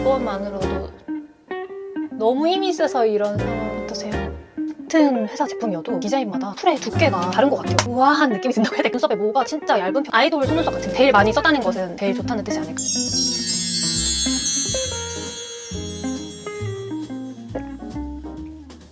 이것만으로도 너무 힘이 세서 이런 상황 어떠세요? 같은 회사 제품이어도 디자인마다 툴의 두께가 다른 것 같아요. 우아한 느낌이 든다고 해야 돼. 눈썹에 뭐가 진짜 얇은 편. 아이돌 속눈썹 같은 제일 많이 썼다는 것은 제일 좋다는 뜻이 아닐까.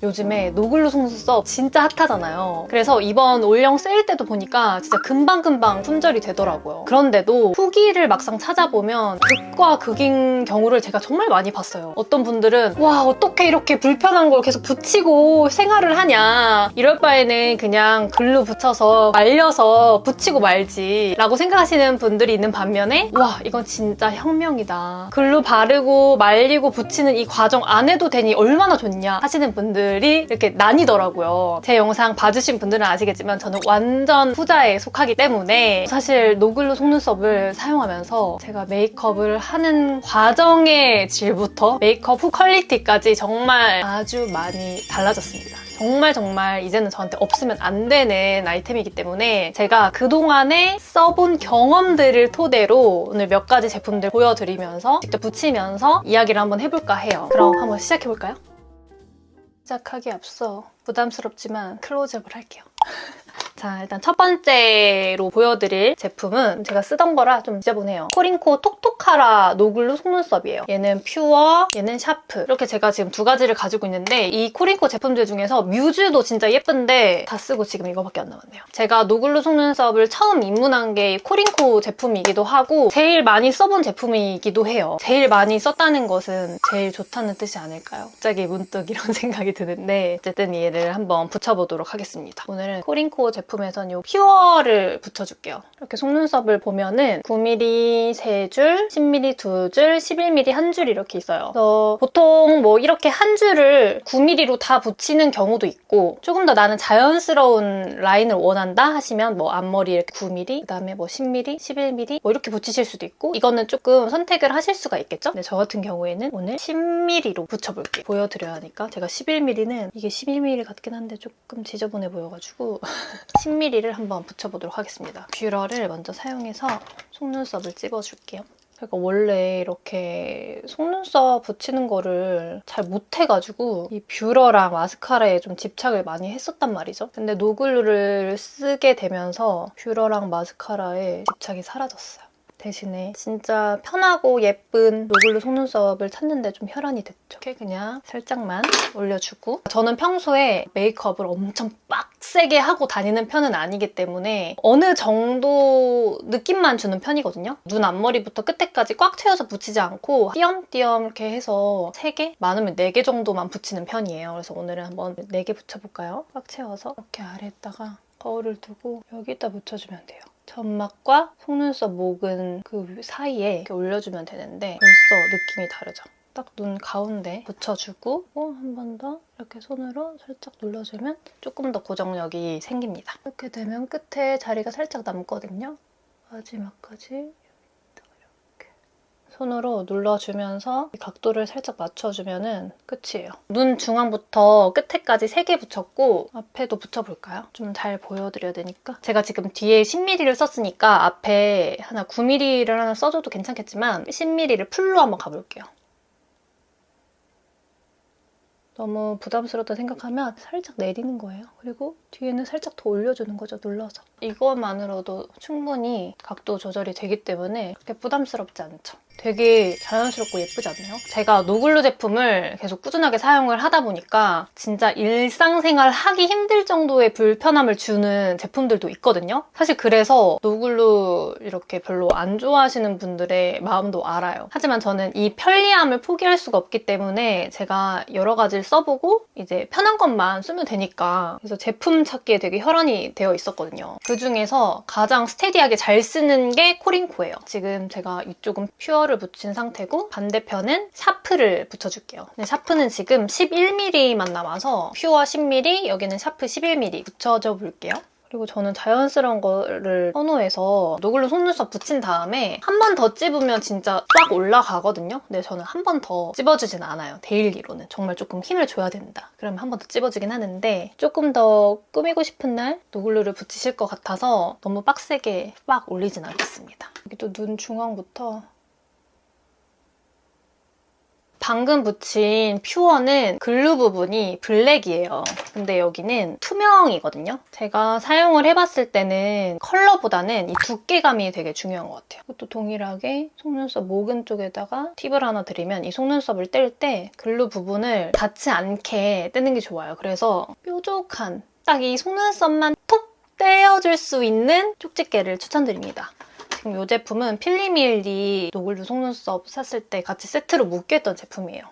요즘에 노글루 속눈썹 진짜 핫하잖아요. 그래서 이번 올영 세일 때도 보니까 진짜 금방금방 품절이 되더라고요. 그런데도 후기를 막상 찾아보면 극과 극인 경우를 제가 정말 많이 봤어요. 어떤 분들은 와 어떻게 이렇게 불편한 걸 계속 붙이고 생활을 하냐, 이럴 바에는 그냥 글루 붙여서 말려서 붙이고 말지 라고 생각하시는 분들이 있는 반면에 와 이건 진짜 혁명이다, 글루 바르고 말리고 붙이는 이 과정 안 해도 되니 얼마나 좋냐 하시는 분들이 이렇게 나뉘더라고요. 제 영상 봐주신 분들은 아시겠지만 저는 완전 후자에 속하기 때문에 사실 노글루 속눈썹을 사용하면서 제가 메이크업을 하는 과정의 질부터 메이크업 후 퀄리티까지 정말 아주 많이 달라졌습니다. 정말 이제는 저한테 없으면 안 되는 아이템이기 때문에 제가 그동안에 써본 경험들을 토대로 오늘 몇 가지 제품들 보여드리면서 직접 붙이면서 이야기를 한번 해볼까 해요. 그럼 한번 시작해볼까요? 시작하기 앞서 부담스럽지만 클로즈업을 할게요. 자, 일단 첫 번째로 보여드릴 제품은 제가 쓰던 거라 좀 지저분해요. 코링코 톡톡하라 노글루 속눈썹이에요. 얘는 퓨어, 얘는 샤프. 이렇게 제가 지금 두 가지를 가지고 있는데 이 코링코 제품들 중에서 뮤즈도 진짜 예쁜데 다 쓰고 지금 이거밖에 안 남았네요. 제가 노글루 속눈썹을 처음 입문한 게 코링코 제품이기도 하고 제일 많이 써본 제품이기도 해요. 제일 많이 썼다는 것은 제일 좋다는 뜻이 아닐까요? 갑자기 문득 이런 생각이 드는데 어쨌든 얘를 한번 붙여보도록 하겠습니다. 오늘은 코링코 제품에선 이 퓨어를 붙여줄게요. 이렇게 속눈썹을 보면은 9mm 3줄, 10mm 2줄, 11mm 1줄 이렇게 있어요. 그래서 보통 뭐 이렇게 한 줄을 9mm로 다 붙이는 경우도 있고 조금 더 나는 자연스러운 라인을 원한다 하시면 뭐 앞머리 이렇게 9mm, 그다음에 뭐 10mm, 11mm 뭐 이렇게 붙이실 수도 있고 이거는 조금 선택을 하실 수가 있겠죠? 근데 저 같은 경우에는 오늘 10mm로 붙여볼게요. 보여드려야 하니까 제가 11mm는 이게 11mm 같긴 한데 조금 지저분해 보여가지고 10mm를 한번 붙여보도록 하겠습니다. 뷰러를 먼저 사용해서 속눈썹을 찝어줄게요. 제가 원래 이렇게 속눈썹 붙이는 거를 잘 못해가지고 이 뷰러랑 마스카라에 좀 집착을 많이 했었단 말이죠. 근데 노글루를 쓰게 되면서 뷰러랑 마스카라에 집착이 사라졌어요. 대신에 진짜 편하고 예쁜 노글루 속눈썹을 찾는데 좀 혈안이 됐죠. 이렇게 그냥 살짝만 올려주고 저는 평소에 메이크업을 엄청 빡세게 하고 다니는 편은 아니기 때문에 어느 정도 느낌만 주는 편이거든요. 눈 앞머리부터 끝에까지 꽉 채워서 붙이지 않고 띄엄띄엄 이렇게 해서 3개? 많으면 4개 정도만 붙이는 편이에요. 그래서 오늘은 한번 4개 붙여볼까요? 꽉 채워서 이렇게 아래에다가 거울을 두고 여기다 붙여주면 돼요. 점막과 속눈썹 목은 그 사이에 이렇게 올려주면 되는데 벌써 느낌이 다르죠? 딱 눈 가운데 붙여주고 한 번 더 이렇게 손으로 살짝 눌러주면 조금 더 고정력이 생깁니다. 이렇게 되면 끝에 자리가 살짝 남거든요. 마지막까지 손으로 눌러주면서 각도를 살짝 맞춰주면 끝이에요. 눈 중앙부터 끝에까지 3개 붙였고 앞에도 붙여볼까요? 좀 잘 보여드려야 되니까. 제가 지금 뒤에 10mm를 썼으니까 앞에 하나 9mm를 하나 써줘도 괜찮겠지만 10mm를 풀로 한번 가볼게요. 너무 부담스럽다 생각하면 살짝 내리는 거예요. 그리고 뒤에는 살짝 더 올려주는 거죠, 눌러서. 이것만으로도 충분히 각도 조절이 되기 때문에 그렇게 부담스럽지 않죠. 되게 자연스럽고 예쁘지 않나요? 제가 노글루 제품을 계속 꾸준하게 사용을 하다 보니까 진짜 일상생활 하기 힘들 정도의 불편함을 주는 제품들도 있거든요. 사실 그래서 노글루 이렇게 별로 안 좋아하시는 분들의 마음도 알아요. 하지만 저는 이 편리함을 포기할 수가 없기 때문에 제가 여러 가지를 써보고 이제 편한 것만 쓰면 되니까 그래서 제품 찾기에 되게 혈안이 되어 있었거든요. 그중에서 가장 스테디하게 잘 쓰는 게 코링코예요. 지금 제가 이쪽은 퓨어를 붙인 상태고 반대편은 샤프를 붙여줄게요. 근데 샤프는 지금 11mm만 남아서 퓨어 10mm, 여기는 샤프 11mm 붙여줘 볼게요. 그리고 저는 자연스러운 거를 선호해서 노글루 속눈썹 붙인 다음에 한 번 더 찝으면 진짜 쫙 올라가거든요. 근데 저는 한 번 더 찝어주진 않아요. 데일리로는. 정말 조금 힘을 줘야 된다. 그러면 한 번 더 찝어주긴 하는데 조금 더 꾸미고 싶은 날 노글루를 붙이실 것 같아서 너무 빡세게 빡 올리진 않겠습니다. 여기도 눈 중앙부터 방금 붙인 퓨어는 글루 부분이 블랙이에요. 근데 여기는 투명이거든요. 제가 사용을 해봤을 때는 컬러보다는 이 두께감이 되게 중요한 것 같아요. 이것도 동일하게 속눈썹 모근 쪽에다가 팁을 하나 드리면 이 속눈썹을 뗄 때 글루 부분을 닿지 않게 떼는 게 좋아요. 그래서 뾰족한 딱 이 속눈썹만 톡 떼어줄 수 있는 쪽집게를 추천드립니다. 지금 이 제품은 필리밀리 노글루 속눈썹 샀을 때 같이 세트로 묶였던 제품이에요.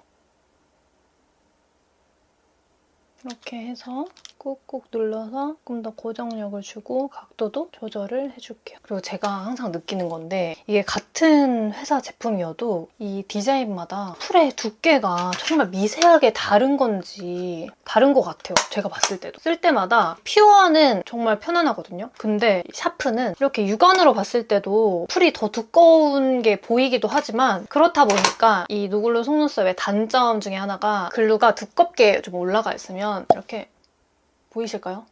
이렇게 해서 꾹꾹 눌러서 조금 더 고정력을 주고 각도도 조절을 해줄게요. 그리고 제가 항상 느끼는 건데 이게 같은 회사 제품이어도 이 디자인마다 풀의 두께가 정말 미세하게 다른 건지 다른 것 같아요. 제가 봤을 때도. 쓸 때마다 퓨어는 정말 편안하거든요. 근데 샤프는 이렇게 육안으로 봤을 때도 풀이 더 두꺼운 게 보이기도 하지만 그렇다 보니까 이 노글루 속눈썹의 단점 중에 하나가 글루가 두껍게 좀 올라가 있으면 이렇게 보이실까요?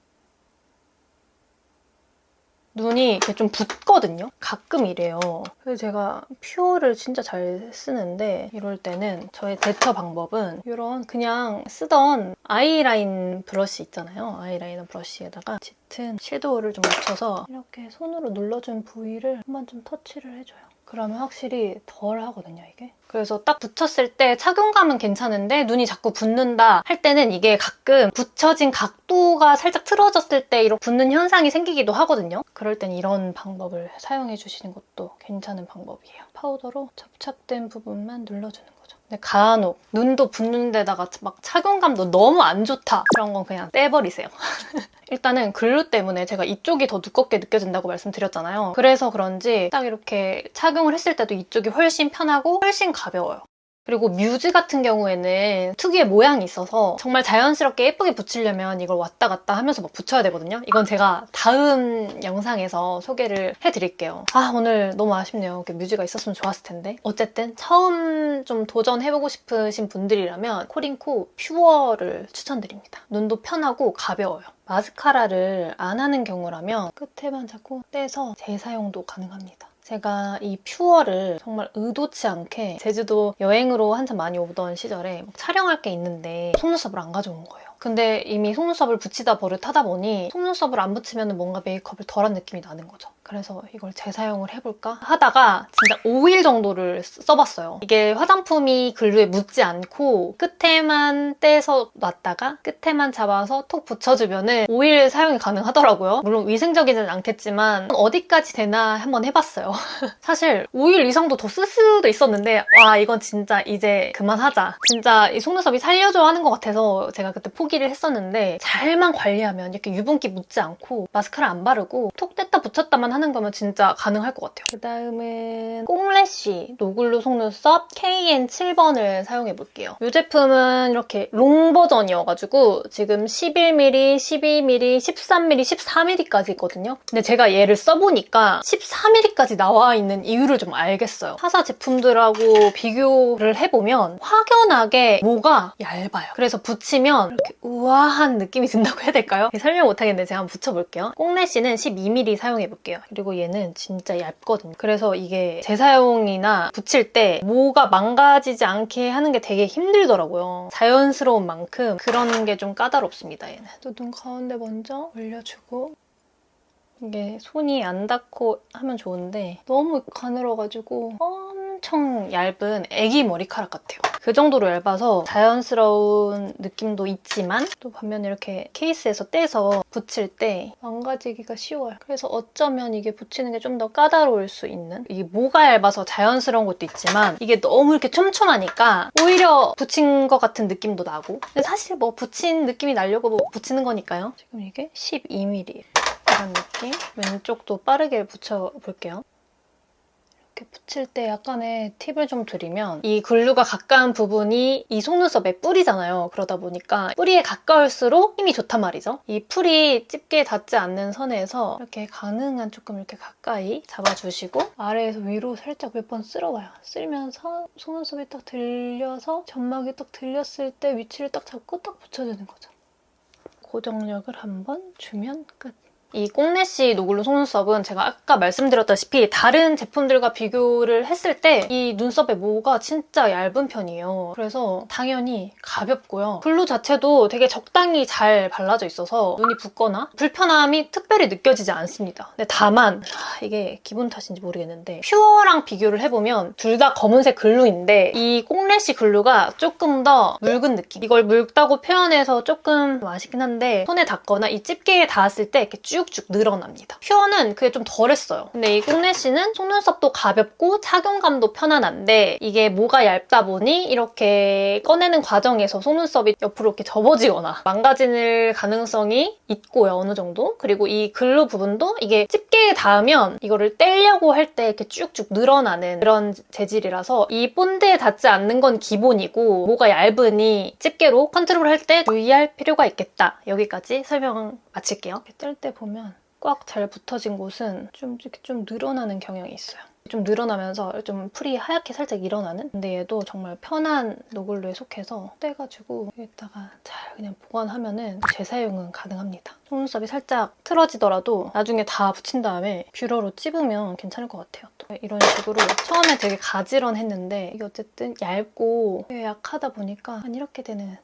눈이 이렇게 좀 붓거든요? 가끔 이래요. 그래서 제가 퓨어를 진짜 잘 쓰는데 이럴 때는 저의 대처 방법은 이런 그냥 쓰던 아이라인 브러쉬 있잖아요. 아이라이너 브러쉬에다가 짙은 섀도우를 좀 묻혀서 이렇게 손으로 눌러준 부위를 한번 좀 터치를 해줘요. 그러면 확실히 덜 하거든요, 이게. 그래서 딱 붙였을 때 착용감은 괜찮은데 눈이 자꾸 붓는다 할 때는 이게 가끔 붙여진 각도가 살짝 틀어졌을 때 이렇게 붓는 현상이 생기기도 하거든요. 그럴 땐 이런 방법을 사용해 주시는 것도 괜찮은 방법이에요. 파우더로 접착된 부분만 눌러주는 거죠. 근데 간혹 눈도 붓는 데다가 막 착용감도 너무 안 좋다 그런 건 그냥 떼버리세요. 일단은 글루 때문에 제가 이쪽이 더 두껍게 느껴진다고 말씀드렸잖아요. 그래서 그런지 딱 이렇게 착용을 했을 때도 이쪽이 훨씬 편하고 훨씬 가벼워요. 그리고 뮤즈 같은 경우에는 특유의 모양이 있어서 정말 자연스럽게 예쁘게 붙이려면 이걸 왔다 갔다 하면서 막 붙여야 되거든요. 이건 제가 다음 영상에서 소개를 해드릴게요. 아, 오늘 너무 아쉽네요. 뮤즈가 있었으면 좋았을 텐데. 어쨌든 처음 좀 도전해보고 싶으신 분들이라면 코링코 퓨어를 추천드립니다. 눈도 편하고 가벼워요. 마스카라를 안 하는 경우라면 끝에만 자꾸 떼서 재사용도 가능합니다. 제가 이 퓨어를 정말 의도치 않게 제주도 여행으로 한참 많이 오던 시절에 촬영할 게 있는데 속눈썹을 안 가져온 거예요. 근데 이미 속눈썹을 붙이다 버릇하다 보니 속눈썹을 안 붙이면 뭔가 메이크업을 덜한 느낌이 나는 거죠. 그래서 이걸 재사용을 해볼까 하다가 진짜 5일 정도를 써봤어요. 이게 화장품이 글루에 묻지 않고 끝에만 떼서 놨다가 끝에만 잡아서 톡 붙여주면 5일 사용이 가능하더라고요. 물론 위생적이진 않겠지만 어디까지 되나 한번 해봤어요. 사실 5일 이상도 더 쓸 수도 있었는데 와, 이건 진짜 이제 그만하자. 진짜 이 속눈썹이 살려줘 하는 것 같아서 제가 그때 포기를 했었는데 잘만 관리하면 이렇게 유분기 묻지 않고 마스카라 안 바르고 톡 뗐다 붙였다만 하는 거면 진짜 가능할 것 같아요. 그 다음은 꽁래쉬 노글루 속눈썹 KN7번을 사용해볼게요. 이 제품은 이렇게 롱 버전이어가지고 지금 11mm, 12mm, 13mm, 14mm까지 있거든요. 근데 제가 얘를 써보니까 14mm까지 나와 있는 이유를 좀 알겠어요. 타사 제품들하고 비교를 해보면 확연하게 모가 얇아요. 그래서 붙이면 이렇게 우아한 느낌이 든다고 해야 될까요? 설명 못하겠는데 제가 한번 붙여볼게요. 꽁래쉬는 12mm 사용해볼게요. 그리고 얘는 진짜 얇거든요. 그래서 이게 재사용이나 붙일 때 모가 망가지지 않게 하는 게 되게 힘들더라고요. 자연스러운 만큼 그런 게 좀 까다롭습니다, 얘는. 또 눈 가운데 먼저 올려주고 이게 손이 안 닿고 하면 좋은데 너무 가늘어가지고 엄청 얇은 애기 머리카락 같아요. 그 정도로 얇아서 자연스러운 느낌도 있지만 또 반면에 이렇게 케이스에서 떼서 붙일 때 망가지기가 쉬워요. 그래서 어쩌면 이게 붙이는 게 좀 더 까다로울 수 있는, 이게 모가 얇아서 자연스러운 것도 있지만 이게 너무 이렇게 촘촘하니까 오히려 붙인 것 같은 느낌도 나고, 근데 사실 뭐 붙인 느낌이 나려고 뭐 붙이는 거니까요. 지금 이게 12mm 이런 느낌. 왼쪽도 빠르게 붙여볼게요. 이렇게 붙일 때 약간의 팁을 좀 드리면 이 글루가 가까운 부분이 이 속눈썹의 뿌리잖아요. 그러다 보니까 뿌리에 가까울수록 힘이 좋단 말이죠. 이 풀이 집게 닿지 않는 선에서 이렇게 가능한 조금 이렇게 가까이 잡아주시고 아래에서 위로 살짝 몇 번 쓸어봐요. 쓸면서 속눈썹이 딱 들려서 점막이 딱 들렸을 때 위치를 딱 잡고 딱 붙여주는 거죠. 고정력을 한번 주면 끝. 이 꽁래쉬 노글로 속눈썹은 제가 아까 말씀드렸다시피 다른 제품들과 비교를 했을 때 이 눈썹의 모가 진짜 얇은 편이에요. 그래서 당연히 가볍고요. 글루 자체도 되게 적당히 잘 발라져 있어서 눈이 붓거나 불편함이 특별히 느껴지지 않습니다. 근데 다만 이게 기분 탓인지 모르겠는데 퓨어랑 비교를 해보면 둘 다 검은색 글루인데 이 꽁래쉬 글루가 조금 더 묽은 느낌. 이걸 묽다고 표현해서 조금 아쉽긴 한데 손에 닿거나 이 집게에 닿았을 때 이렇게 쭉쭉 늘어납니다. 퓨어는 그게 좀 덜했어요. 근데 이 꽁래쉬는 속눈썹도 가볍고 착용감도 편안한데 이게 모가 얇다 보니 이렇게 꺼내는 과정에서 속눈썹이 옆으로 이렇게 접어지거나 망가질 가능성이 있고요, 어느 정도. 그리고 이 글루 부분도 이게 집게에 닿으면 이거를 떼려고 할 때 이렇게 쭉쭉 늘어나는 그런 재질이라서 이 본드에 닿지 않는 건 기본이고 모가 얇으니 집게로 컨트롤 할 때 주의할 필요가 있겠다. 여기까지 설명 마칠게요. 뗄 때 보면 꽉 잘 붙어진 곳은 좀 이렇게 좀 늘어나는 경향이 있어요. 좀 늘어나면서 좀 풀이 하얗게 살짝 일어나는? 근데 얘도 정말 편한 노글루에 속해서 떼가지고 여기다가 잘 그냥 보관하면은 재사용은 가능합니다. 속눈썹이 살짝 틀어지더라도 나중에 다 붙인 다음에 뷰러로 찝으면 괜찮을 것 같아요. 또 이런 식으로 처음에 되게 가지런했는데 이게 어쨌든 얇고 약하다 보니까 이렇게 되는.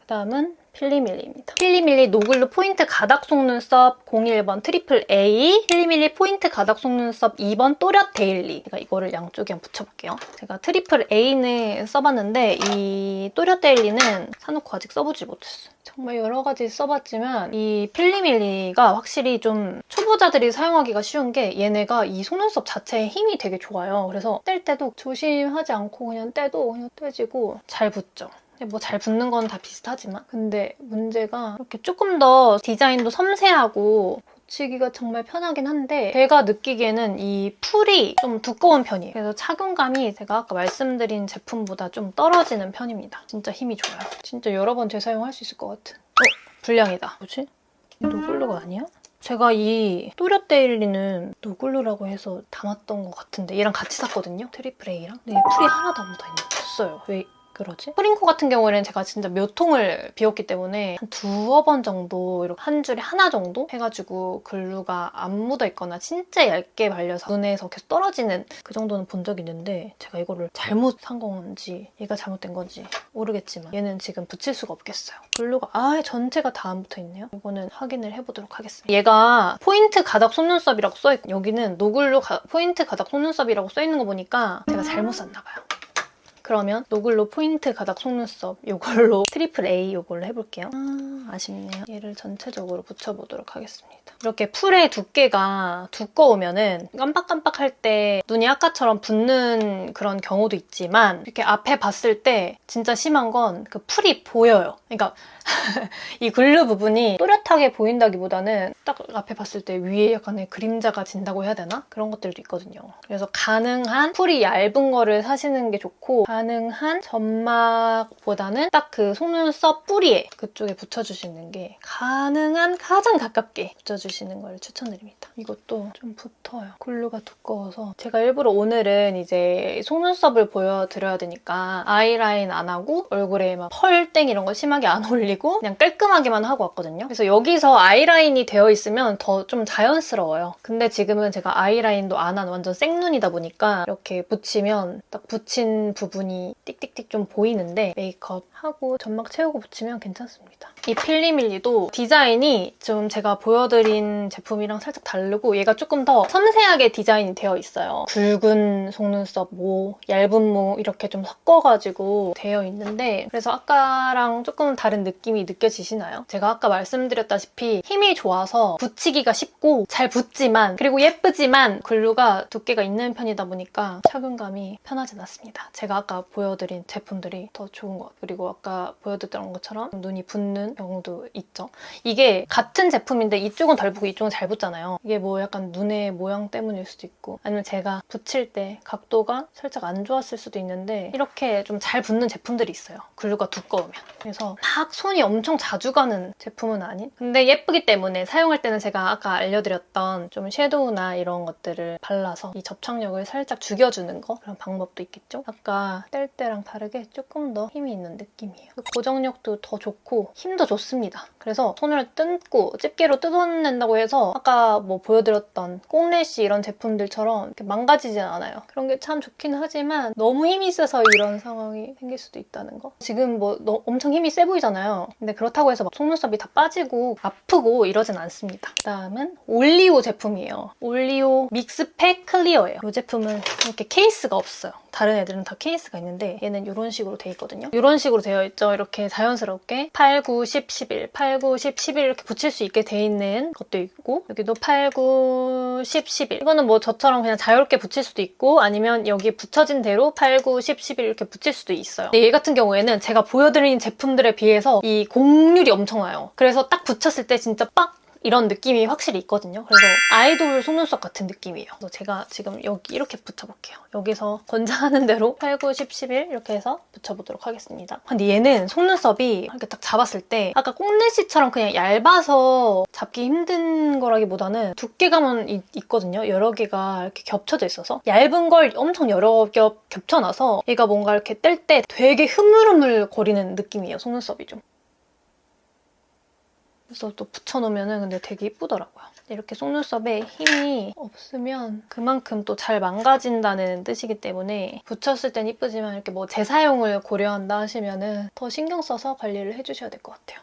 그다음은 필리밀리입니다. 필리밀리 노글루 포인트 가닥 속눈썹 01번 트리플 A, 필리밀리 포인트 가닥 속눈썹 2번 또렷 데일리. 제가 이거를 양쪽에 한번 붙여볼게요. 제가 트리플 A는 써봤는데 이 또렷 데일리는 사놓고 아직 써보지 못했어요. 정말 여러 가지 써봤지만 이 필리밀리가 확실히 좀 초보자들이 사용하기가 쉬운 게 얘네가 이 속눈썹 자체의 힘이 되게 좋아요. 그래서 뗄 때도 조심하지 않고 그냥 떼도 그냥 떼지고 잘 붙죠. 뭐 잘 붙는 건 다 비슷하지만 근데 문제가 이렇게 조금 더 디자인도 섬세하고 붙이기가 정말 편하긴 한데 제가 느끼기에는 이 풀이 좀 두꺼운 편이에요. 그래서 착용감이 제가 아까 말씀드린 제품보다 좀 떨어지는 편입니다. 진짜 힘이 좋아요. 진짜 여러 번 재사용할 수 있을 것 같은. 불량이다. 뭐지? 노글루가 아니야? 제가 이 또렷 데일리는 노글루라고 해서 담았던 것 같은데 얘랑 같이 샀거든요? 트리플 A랑. 근데 풀이 하나도 안 묻어있는 게 없어요. 왜 그러지? 프링코 같은 경우에는 제가 진짜 몇 통을 비웠기 때문에 한 두어 번 정도 이렇게 한 줄에 하나 정도 해가지고 글루가 안 묻어있거나 진짜 얇게 발려서 눈에서 계속 떨어지는 그 정도는 본 적이 있는데 제가 이거를 잘못 산 건지 얘가 잘못된 건지 모르겠지만 얘는 지금 붙일 수가 없겠어요. 글루가 아예 전체가 다 안 붙어있네요. 이거는 확인을 해보도록 하겠습니다. 얘가 포인트 가닥 속눈썹이라고 써있고 여기는 노글루 포인트 가닥 속눈썹이라고 써있는 거 보니까 제가 잘못 샀나 봐요. 그러면 노글루 포인트 가닥 속눈썹 이걸로 트리플 A 이걸로 해볼게요. 아쉽네요. 얘를 전체적으로 붙여보도록 하겠습니다. 이렇게 풀의 두께가 두꺼우면은 깜빡깜빡할 때 눈이 아까처럼 붓는 그런 경우도 있지만 이렇게 앞에 봤을 때 진짜 심한 건 그 풀이 보여요. 그러니까 이 글루 부분이 또렷하게 보인다기보다는 딱 앞에 봤을 때 위에 약간의 그림자가 진다고 해야 되나? 그런 것들도 있거든요. 그래서 가능한 풀이 얇은 거를 사시는 게 좋고 가능한 점막보다는 딱 그 속눈썹 뿌리에 그쪽에 붙여주시는 게 가능한 가장 가깝게 붙여주시는 걸 추천드립니다. 이것도 좀 붙어요. 글루가 두꺼워서 제가 일부러 오늘은 이제 속눈썹을 보여드려야 되니까 아이라인 안 하고 얼굴에 막 펄땡 이런 거 심하게 안 올리고 그냥 깔끔하게만 하고 왔거든요. 그래서 여기서 아이라인이 되어 있으면 더 좀 자연스러워요. 근데 지금은 제가 아이라인도 안 한 완전 생눈이다 보니까 이렇게 붙이면 딱 붙인 부분이 띡띡띡 좀 보이는데 메이크업 하고 점막 채우고 붙이면 괜찮습니다. 이 필리밀리도 디자인이 좀 제가 보여드린 제품이랑 살짝 다르고 얘가 조금 더 섬세하게 디자인이 되어 있어요. 굵은 속눈썹, 모, 얇은 모 이렇게 좀 섞어가지고 되어 있는데 그래서 아까랑 조금 다른 느낌이 느껴지시나요? 제가 아까 말씀드렸다시피 힘이 좋아서 붙이기가 쉽고 잘 붙지만 그리고 예쁘지만 글루가 두께가 있는 편이다 보니까 착용감이 편하진 않습니다. 제가 아까 보여드린 제품들이 더 좋은 것 같아요. 그리고 아까 보여드렸던 것처럼 눈이 붓는 경우도 있죠. 이게 같은 제품인데 이쪽은 덜 붓고 이쪽은 잘 붓잖아요. 이게 뭐 약간 눈의 모양 때문일 수도 있고 아니면 제가 붙일 때 각도가 살짝 안 좋았을 수도 있는데 이렇게 좀 잘 붙는 제품들이 있어요. 글루가 두꺼우면. 그래서 막 손이 엄청 자주 가는 제품은 아닌 근데 예쁘기 때문에 사용할 때는 제가 아까 알려드렸던 좀 섀도우나 이런 것들을 발라서 이 접착력을 살짝 죽여주는 거 그런 방법도 있겠죠? 아까 뗄 때랑 다르게 조금 더 힘이 있는 느낌이에요. 고정력도 더 좋고 힘도 진짜 좋습니다. 그래서 손을 뜯고 집게로 뜯어낸다고 해서 아까 뭐 보여드렸던 꽁래쉬 이런 제품들처럼 이렇게 망가지진 않아요. 그런 게 참 좋긴 하지만 너무 힘이 세서 이런 상황이 생길 수도 있다는 거. 지금 뭐 엄청 힘이 세 보이잖아요. 근데 그렇다고 해서 막 속눈썹이 다 빠지고 아프고 이러진 않습니다. 그다음은 올리오 제품이에요. 올리오 믹스팩 클리어예요. 이 제품은 이렇게 케이스가 없어요. 다른 애들은 다 케이스가 있는데 얘는 이런 식으로 돼 있거든요. 이런 식으로 되어 있죠. 이렇게 자연스럽게 8, 9, 10, 11, 8, 9, 10, 11 이렇게 붙일 수 있게 돼 있는 것도 있고 여기도 8, 9, 10, 11 이거는 뭐 저처럼 그냥 자유롭게 붙일 수도 있고 아니면 여기 붙여진 대로 8, 9, 10, 11 이렇게 붙일 수도 있어요. 근데 얘 같은 경우에는 제가 보여드린 제품들에 비해서 이 곡률이 엄청나요. 그래서 딱 붙였을 때 진짜 빡! 이런 느낌이 확실히 있거든요. 그래서 아이돌 속눈썹 같은 느낌이에요. 그래서 제가 지금 여기 이렇게 붙여볼게요. 여기서 권장하는 대로 8, 9, 10, 11 이렇게 해서 붙여보도록 하겠습니다. 근데 얘는 속눈썹이 이렇게 딱 잡았을 때 아까 꽁래쉬처럼 그냥 얇아서 잡기 힘든 거라기보다는 두께감은 있거든요. 여러 개가 이렇게 겹쳐져 있어서 얇은 걸 엄청 여러 겹 겹쳐놔서 얘가 뭔가 이렇게 뗄 때 되게 흐물흐물 거리는 느낌이에요. 속눈썹이 좀. 그래서 또 붙여놓으면 근데 되게 이쁘더라고요. 이렇게 속눈썹에 힘이 없으면 그만큼 또 잘 망가진다는 뜻이기 때문에 붙였을 땐 이쁘지만 이렇게 뭐 재사용을 고려한다 하시면 더 신경 써서 관리를 해주셔야 될 것 같아요.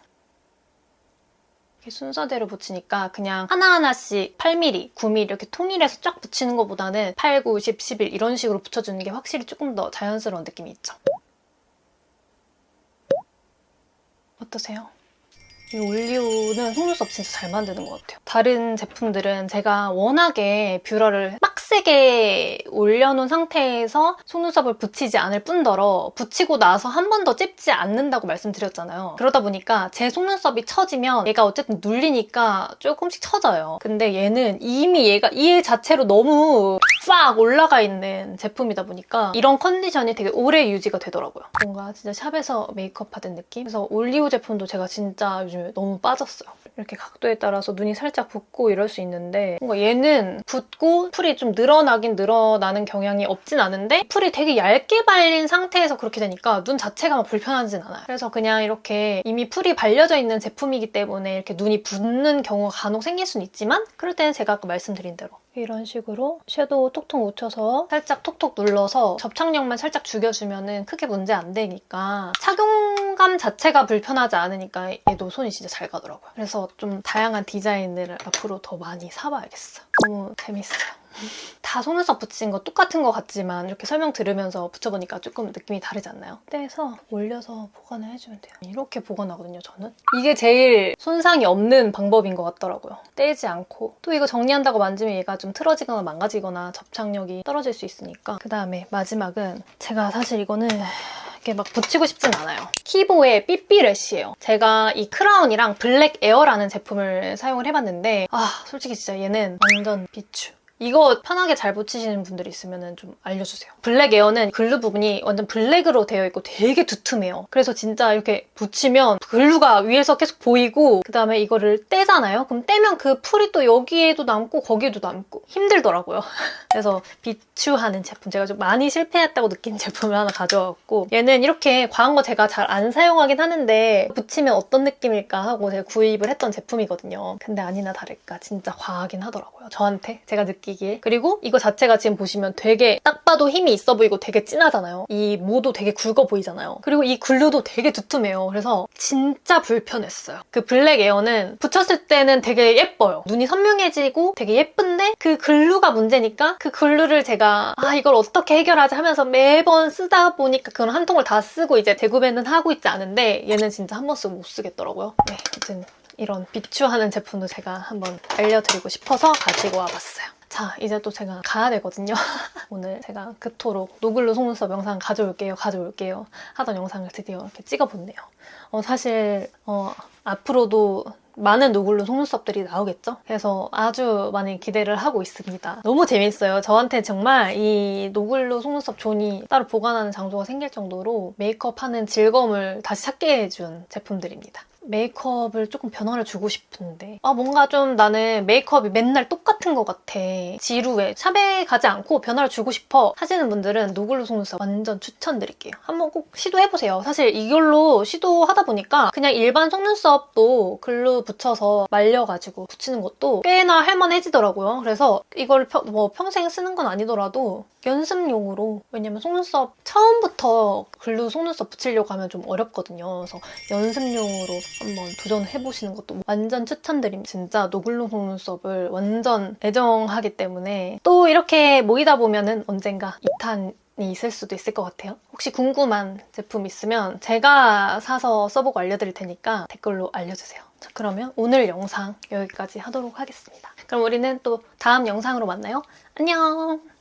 이렇게 순서대로 붙이니까 그냥 하나하나씩 8mm, 9mm 이렇게 통일해서 쫙 붙이는 것보다는 8, 9, 10, 11 이런 식으로 붙여주는 게 확실히 조금 더 자연스러운 느낌이 있죠. 어떠세요? 이 올리오는 속눈썹 진짜 잘 만드는 것 같아요. 다른 제품들은 제가 워낙에 뷰러를 빡세게 올려놓은 상태에서 속눈썹을 붙이지 않을 뿐더러 붙이고 나서 한 번 더 찝지 않는다고 말씀드렸잖아요. 그러다 보니까 제 속눈썹이 처지면 얘가 어쨌든 눌리니까 조금씩 처져요. 근데 얘는 이미 얘가 얘 자체로 너무 싹 올라가 있는 제품이다 보니까 이런 컨디션이 되게 오래 유지가 되더라고요. 뭔가 진짜 샵에서 메이크업 하던 느낌? 그래서 올리오 제품도 제가 진짜 요즘 너무 빠졌어요. 이렇게 각도에 따라서 눈이 살짝 붓고 이럴 수 있는데 뭔가 얘는 붓고 풀이 좀 늘어나긴 늘어나는 경향이 없진 않은데 풀이 되게 얇게 발린 상태에서 그렇게 되니까 눈 자체가 막 불편하진 않아요. 그래서 그냥 이렇게 이미 풀이 발려져 있는 제품이기 때문에 이렇게 눈이 붓는 경우가 간혹 생길 수는 있지만 그럴 때는 제가 아까 말씀드린 대로 이런 식으로 섀도우 톡톡 묻혀서 살짝 톡톡 눌러서 접착력만 살짝 죽여주면 크게 문제 안 되니까 착용감 자체가 불편하지 않으니까 얘도 손이 진짜 잘 가더라고요. 그래서 좀 다양한 디자인을 앞으로 더 많이 사봐야겠어. 너무 재밌어요. 다 속눈썹 붙인 거 똑같은 것 같지만 이렇게 설명 들으면서 붙여보니까 조금 느낌이 다르지 않나요? 떼서 올려서 보관을 해주면 돼요. 이렇게 보관하거든요, 저는. 이게 제일 손상이 없는 방법인 것 같더라고요. 떼지 않고. 또 이거 정리한다고 만지면 얘가 좀 틀어지거나 망가지거나 접착력이 떨어질 수 있으니까. 그 다음에 마지막은 제가 사실 이거는 이렇게 막 붙이고 싶진 않아요. 키보의 삐삐래쉬예요. 제가 이 크라운이랑 블랙 에어라는 제품을 사용을 해봤는데 솔직히 진짜 얘는 완전 비추. 이거 편하게 잘 붙이시는 분들이 있으면 좀 알려주세요. 블랙 에어는 글루 부분이 완전 블랙으로 되어 있고 되게 두툼해요. 그래서 진짜 이렇게 붙이면 글루가 위에서 계속 보이고 그 다음에 이거를 떼잖아요? 그럼 떼면 그 풀이 또 여기에도 남고 거기에도 남고 힘들더라고요. 그래서 비추하는 제품, 제가 좀 많이 실패했다고 느낀 제품을 하나 가져왔고 얘는 이렇게 과한 거 제가 잘 안 사용하긴 하는데 붙이면 어떤 느낌일까 하고 제가 구입을 했던 제품이거든요. 근데 아니나 다를까 진짜 과하긴 하더라고요. 저한테 제가 느끼기에. 그리고 이거 자체가 지금 보시면 되게 딱 봐도 힘이 있어 보이고 되게 진하잖아요. 이 모도 되게 굵어 보이잖아요. 그리고 이 글루도 되게 두툼해요. 그래서 진짜 불편했어요. 그 블랙 에어는 붙였을 때는 되게 예뻐요. 눈이 선명해지고 되게 예쁜데 그 글루가 문제니까 그 글루를 제가 이걸 어떻게 해결하지 하면서 매번 쓰다 보니까 그런 한 통을 다 쓰고 이제 재구매는 하고 있지 않은데 얘는 진짜 한 번 쓰고 못 쓰겠더라고요. 네, 아무튼 이런 비추하는 제품도 제가 한번 알려드리고 싶어서 가지고 와봤어요. 자, 이제 또 제가 가야 되거든요. 오늘 제가 그토록 노글루 속눈썹 영상 가져올게요 하던 영상을 드디어 이렇게 찍어봤네요. 사실 앞으로도 많은 노글루 속눈썹들이 나오겠죠? 그래서 아주 많이 기대를 하고 있습니다. 너무 재밌어요. 저한테 정말 이 노글루 속눈썹 존이 따로 보관하는 장소가 생길 정도로 메이크업하는 즐거움을 다시 찾게 해준 제품들입니다. 메이크업을 조금 변화를 주고 싶은데 뭔가 좀 나는 메이크업이 맨날 똑같은 것 같아. 지루해. 샵에 가지 않고 변화를 주고 싶어 하시는 분들은 노글로 속눈썹 완전 추천드릴게요. 한번 꼭 시도해보세요. 사실 이걸로 시도하다 보니까 그냥 일반 속눈썹도 글루 붙여서 말려가지고 붙이는 것도 꽤나 할만해지더라고요. 그래서 이걸 평생 쓰는 건 아니더라도 연습용으로, 왜냐면 속눈썹 처음부터 글루 속눈썹 붙이려고 하면 좀 어렵거든요. 그래서 연습용으로 한번 도전해보시는 것도 완전 추천드립니다. 진짜 노글로 속눈썹을 완전 애정하기 때문에 또 이렇게 모이다 보면은 언젠가 2탄이 있을 수도 있을 것 같아요. 혹시 궁금한 제품 있으면 제가 사서 써보고 알려드릴 테니까 댓글로 알려주세요. 자, 그러면 오늘 영상 여기까지 하도록 하겠습니다. 그럼 우리는 또 다음 영상으로 만나요. 안녕!